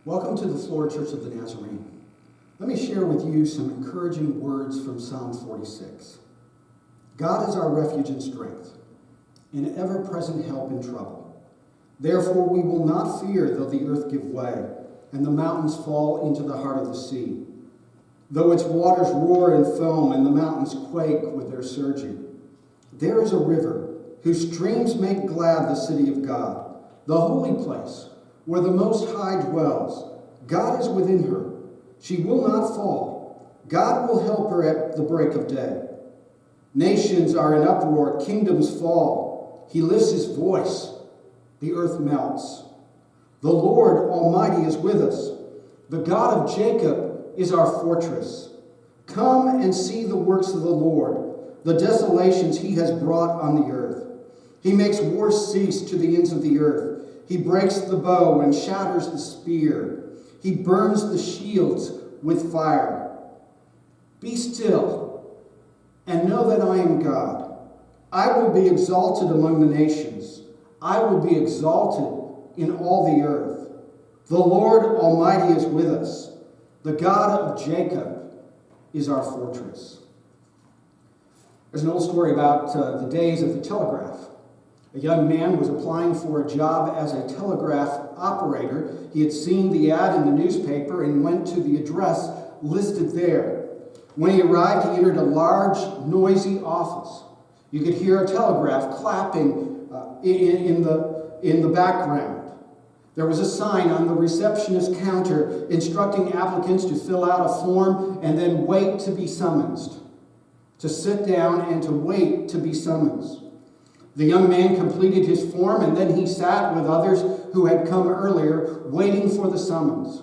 Welcome to the Florida Church of the Nazarene. Let me share with you some encouraging words from Psalm 46. God is our refuge and strength, an ever-present help in trouble. Therefore we will not fear though the earth give way, and the mountains fall into the heart of the sea. Though its waters roar and foam, and the mountains quake with their surging. There is a river, whose streams make glad the city of God, the holy place, where the Most High dwells. God is within her. She will not fall. God will help her at the break of day. Nations are in uproar, kingdoms fall. He lifts his voice. The earth melts. The Lord Almighty is with us. The God of Jacob is our fortress. Come and see the works of the Lord, the desolations he has brought on the earth. He makes war cease to the ends of the earth. He breaks the bow and shatters the spear. He burns the shields with fire. Be still and know that I am God. I will be exalted among the nations. I will be exalted in all the earth. The Lord Almighty is with us. The God of Jacob is our fortress. There's an old story about the days of the telegraph. A young man was applying for a job as a telegraph operator. He had seen the ad in the newspaper and went to the address listed there. When he arrived, he entered a large, noisy office. You could hear a telegraph clapping in the background. There was a sign on the receptionist counter instructing applicants to fill out a form and then wait to be summoned, to sit down and to wait to be summoned. The young man completed his form, and then he sat with others who had come earlier, waiting for the summons.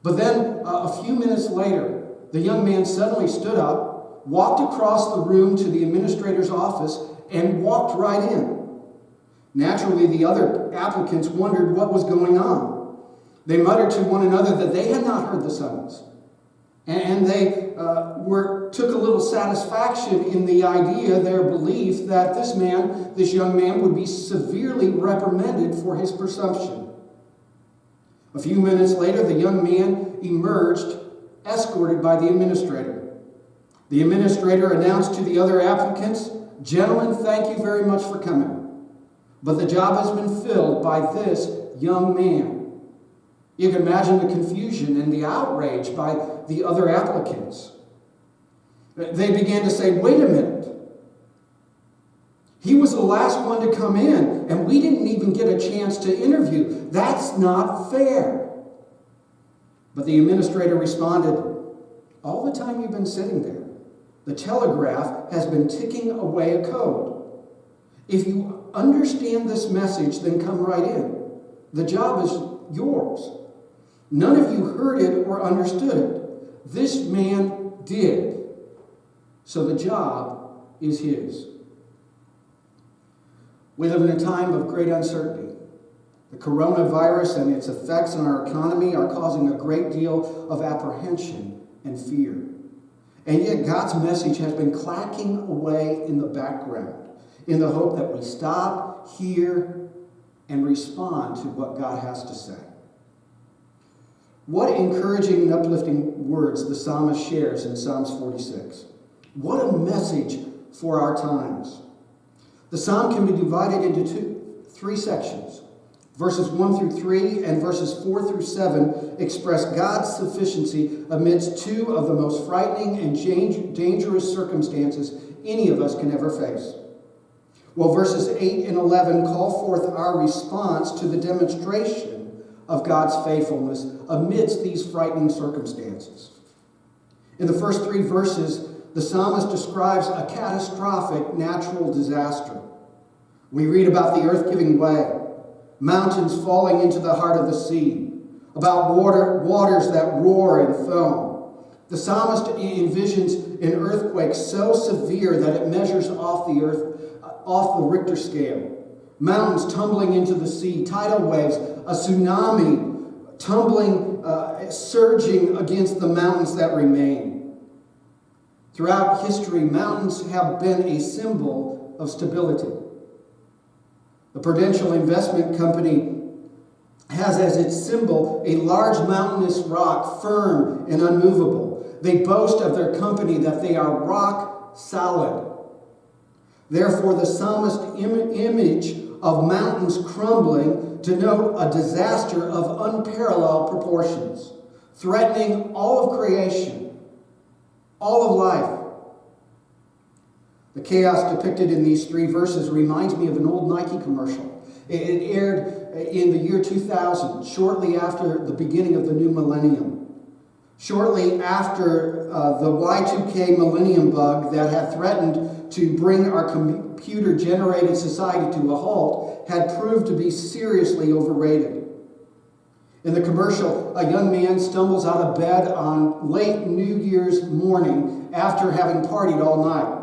But then, a few minutes later, the young man suddenly stood up, walked across the room to the administrator's office, and walked right in. Naturally, the other applicants wondered what was going on. They muttered to one another that they had not heard the summons. And they took a little satisfaction in the idea, their belief, that this young man would be severely reprimanded for his presumption. A few minutes later, the young man emerged, escorted by the administrator. The administrator announced to the other applicants, "Gentlemen, thank you very much for coming. But the job has been filled by this young man." You can imagine the confusion and the outrage by the other applicants. They began to say, "Wait a minute. He was the last one to come in, and we didn't even get a chance to interview. That's not fair." But the administrator responded, "All the time you've been sitting there, the telegraph has been ticking away a code. If you understand this message, then come right in. The job is yours. None of you heard it or understood it. This man did. So the job is his." We live in a time of great uncertainty. The coronavirus and its effects on our economy are causing a great deal of apprehension and fear. And yet God's message has been clacking away in the background in the hope that we stop, hear, and respond to what God has to say. What encouraging and uplifting words the psalmist shares in Psalms 46. What a message for our times. The psalm can be divided into three sections. Verses 1 through 3 and verses 4 through 7 express God's sufficiency amidst two of the most frightening and dangerous circumstances any of us can ever face. While verses 8 and 11 call forth our response to the demonstration of God's faithfulness amidst these frightening circumstances. In the first three verses, the psalmist describes a catastrophic natural disaster. We read about the earth giving way, mountains falling into the heart of the sea, about waters that roar and foam. The psalmist envisions an earthquake so severe that it measures off the Richter scale. Mountains tumbling into the sea, tidal waves, a tsunami tumbling, surging against the mountains that remain. Throughout history, mountains have been a symbol of stability. The Prudential Investment Company has as its symbol a large mountainous rock, firm and unmovable. They boast of their company that they are rock solid. Therefore, the psalmist image of mountains crumbling denote a disaster of unparalleled proportions, threatening all of creation, all of life. The chaos depicted in these three verses reminds me of an old Nike commercial. It aired in the year 2000, shortly after the beginning of the new millennium. Shortly after the Y2K millennium bug that had threatened to bring our computer-generated society to a halt had proved to be seriously overrated. In the commercial, a young man stumbles out of bed on late New Year's morning after having partied all night.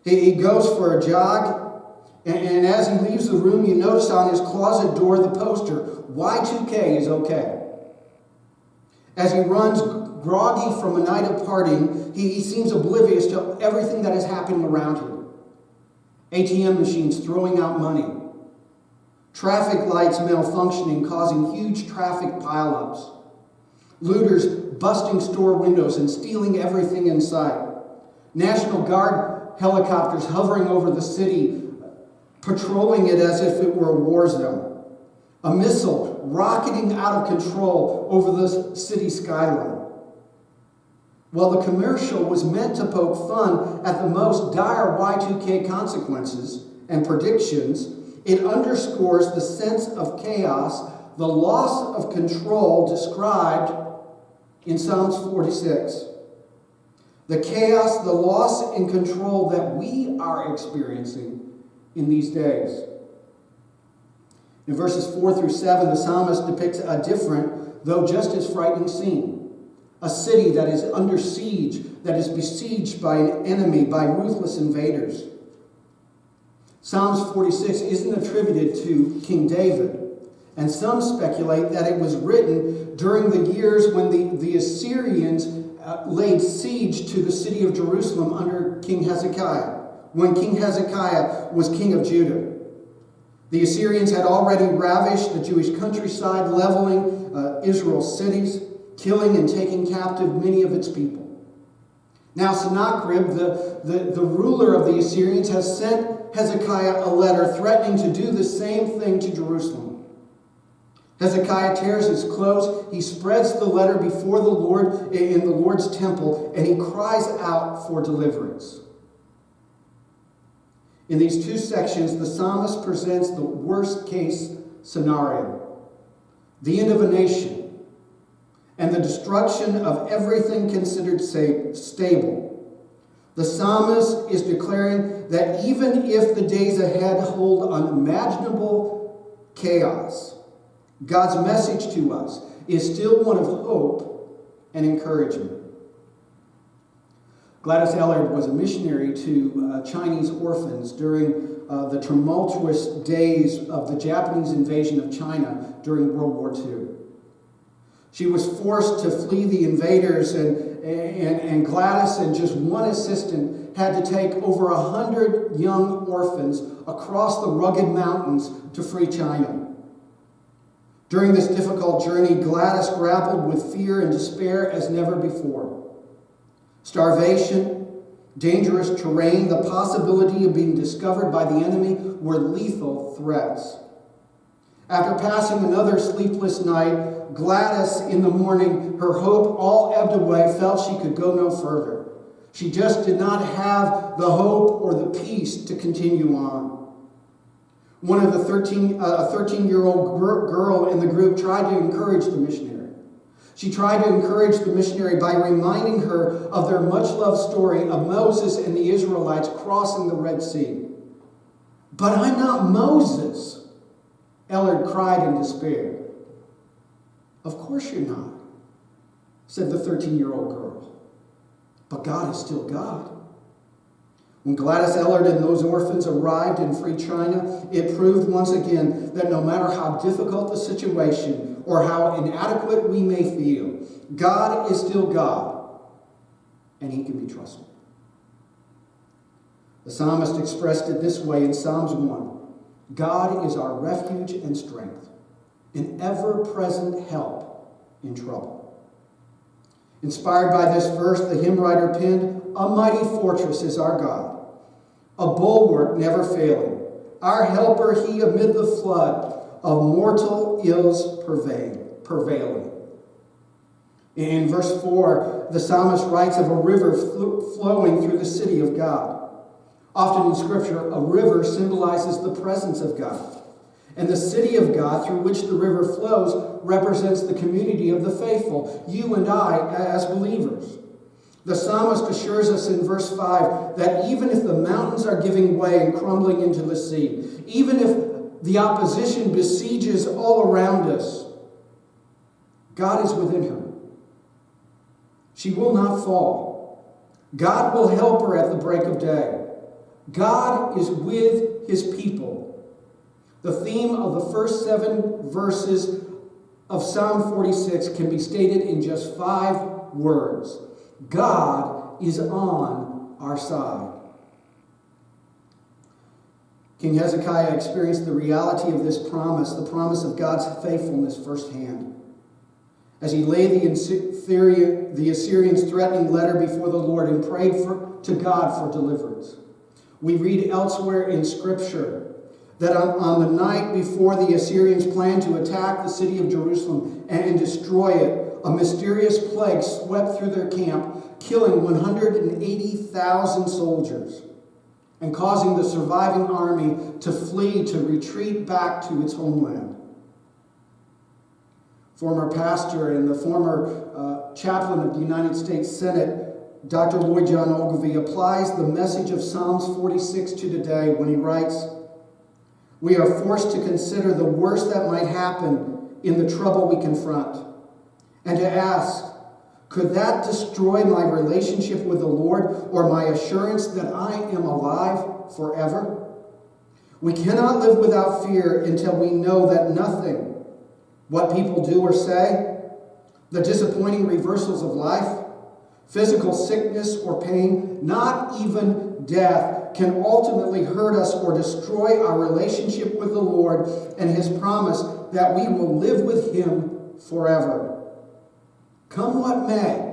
He goes for a jog, and as he leaves the room, you notice on his closet door the poster, Y2K is okay. As he runs groggy from a night of partying, he seems oblivious to everything that is happening around him. ATM machines throwing out money. Traffic lights malfunctioning, causing huge traffic pileups. Looters busting store windows and stealing everything in sight. National Guard helicopters hovering over the city, patrolling it as if it were a war zone. A missile rocketing out of control over the city skyline. While the commercial was meant to poke fun at the most dire Y2K consequences and predictions, it underscores the sense of chaos, the loss of control described in Psalms 46. The chaos, the loss in control that we are experiencing in these days. In verses 4 through 7, the psalmist depicts a different, though just as frightening scene. A city that is under siege, that is besieged by an enemy, by ruthless invaders. Psalms 46 isn't attributed to King David, and some speculate that it was written during the years when the Assyrians laid siege to the city of Jerusalem under King Hezekiah, when King Hezekiah was king of Judah. The Assyrians had already ravished the Jewish countryside, leveling Israel's cities, killing and taking captive many of its people. Now Sennacherib, the ruler of the Assyrians, has sent Hezekiah a letter threatening to do the same thing to Jerusalem. Hezekiah tears his clothes, he spreads the letter before the Lord in the Lord's temple, and he cries out for deliverance. In these two sections, the psalmist presents the worst-case scenario, the end of a nation, and the destruction of everything considered stable. The psalmist is declaring that even if the days ahead hold unimaginable chaos, God's message to us is still one of hope and encouragement. Gladys Ellard was a missionary to Chinese orphans during the tumultuous days of the Japanese invasion of China during World War II. She was forced to flee the invaders, and Gladys and just one assistant had to take over 100 young orphans across the rugged mountains to free China. During this difficult journey, Gladys grappled with fear and despair as never before. Starvation, dangerous terrain, the possibility of being discovered by the enemy were lethal threats. After passing another sleepless night, Gladys, in the morning, her hope all ebbed away, felt she could go no further. She just did not have the hope or the peace to continue on. One of the 13-year-old girl in the group tried to encourage the missionary. She tried to encourage the missionary by reminding her of their much-loved story of Moses and the Israelites crossing the Red Sea. "But I'm not Moses," Ellard cried in despair. "Of course you're not," said the 13-year-old girl. "But God is still God." When Gladys Ellard and those orphans arrived in free China, it proved once again that no matter how difficult the situation or how inadequate we may feel, God is still God, and He can be trusted. The psalmist expressed it this way in Psalms 1. God is our refuge and strength, an ever-present help in trouble. Inspired by this verse, the hymn writer penned, "A mighty fortress is our God, a bulwark never failing. Our helper he amid the flood of mortal ills prevailing." In verse 4, the psalmist writes of a river flowing through the city of God. Often in Scripture, a river symbolizes the presence of God. And the city of God through which the river flows represents the community of the faithful, you and I as believers. The psalmist assures us in verse 5 that even if the mountains are giving way and crumbling into the sea, even if the opposition besieges all around us, God is within her. She will not fall. God will help her at the break of day. God is with his people. The theme of the first 7 verses of Psalm 46 can be stated in just 5 words. God is on our side. King Hezekiah experienced the reality of this promise, the promise of God's faithfulness firsthand. As he laid the Assyrians' threatening letter before the Lord and prayed to God for deliverance. We read elsewhere in Scripture that on the night before the Assyrians planned to attack the city of Jerusalem and destroy it, a mysterious plague swept through their camp, killing 180,000 soldiers and causing the surviving army to flee, to retreat back to its homeland. Former pastor and the former chaplain of the United States Senate, Dr. Lloyd John Ogilvie, applies the message of Psalms 46 to today when he writes, "We are forced to consider the worst that might happen in the trouble we confront, and to ask, could that destroy my relationship with the Lord or my assurance that I am alive forever? We cannot live without fear until we know that nothing, what people do or say, the disappointing reversals of life, physical sickness or pain, not even death, can ultimately hurt us or destroy our relationship with the Lord and his promise that we will live with him forever. Come what may,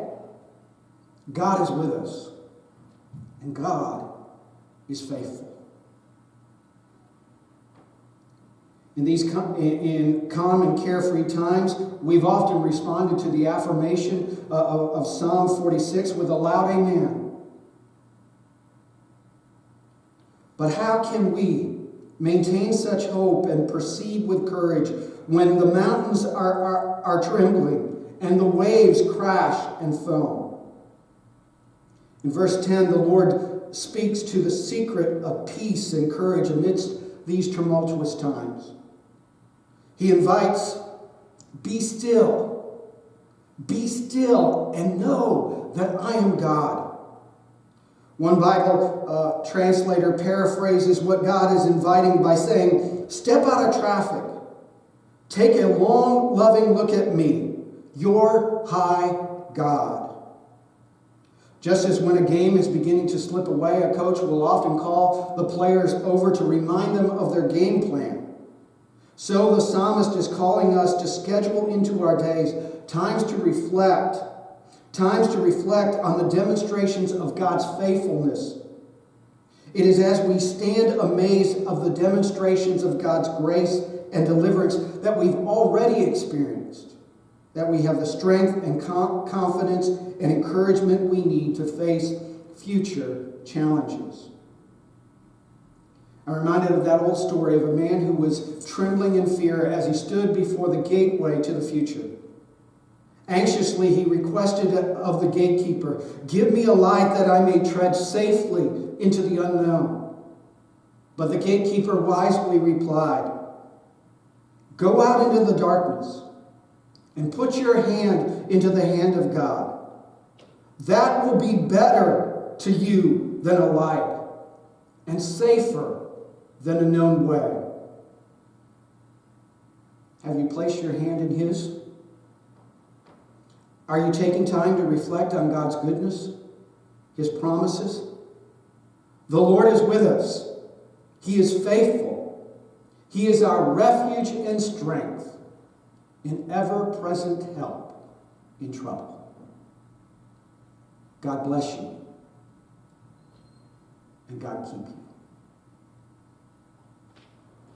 God is with us, and God is faithful." In these calm and carefree times, we've often responded to the affirmation of Psalm 46 with a loud amen. But how can we maintain such hope and proceed with courage when the mountains are trembling and the waves crash and foam? In verse 10, the Lord speaks to the secret of peace and courage amidst these tumultuous times. He invites, be still and know that I am God. One Bible translator paraphrases what God is inviting by saying, step out of traffic. Take a long, loving look at me, your high God. Just as when a game is beginning to slip away, a coach will often call the players over to remind them of their game plan. So the psalmist is calling us to schedule into our days times to reflect on the demonstrations of God's faithfulness. It is as we stand amazed of the demonstrations of God's grace and deliverance that we've already experienced, that we have the strength and confidence and encouragement we need to face future challenges. I'm reminded of that old story of a man who was trembling in fear as he stood before the gateway to the future. Anxiously, he requested of the gatekeeper, give me a light that I may tread safely into the unknown. But the gatekeeper wisely replied, go out into the darkness and put your hand into the hand of God. That will be better to you than a light and safer than a known way. Have you placed your hand in his? Are you taking time to reflect on God's goodness, his promises? The Lord is with us. He is faithful. He is our refuge and strength, an ever-present help in trouble. God bless you, and God keep you.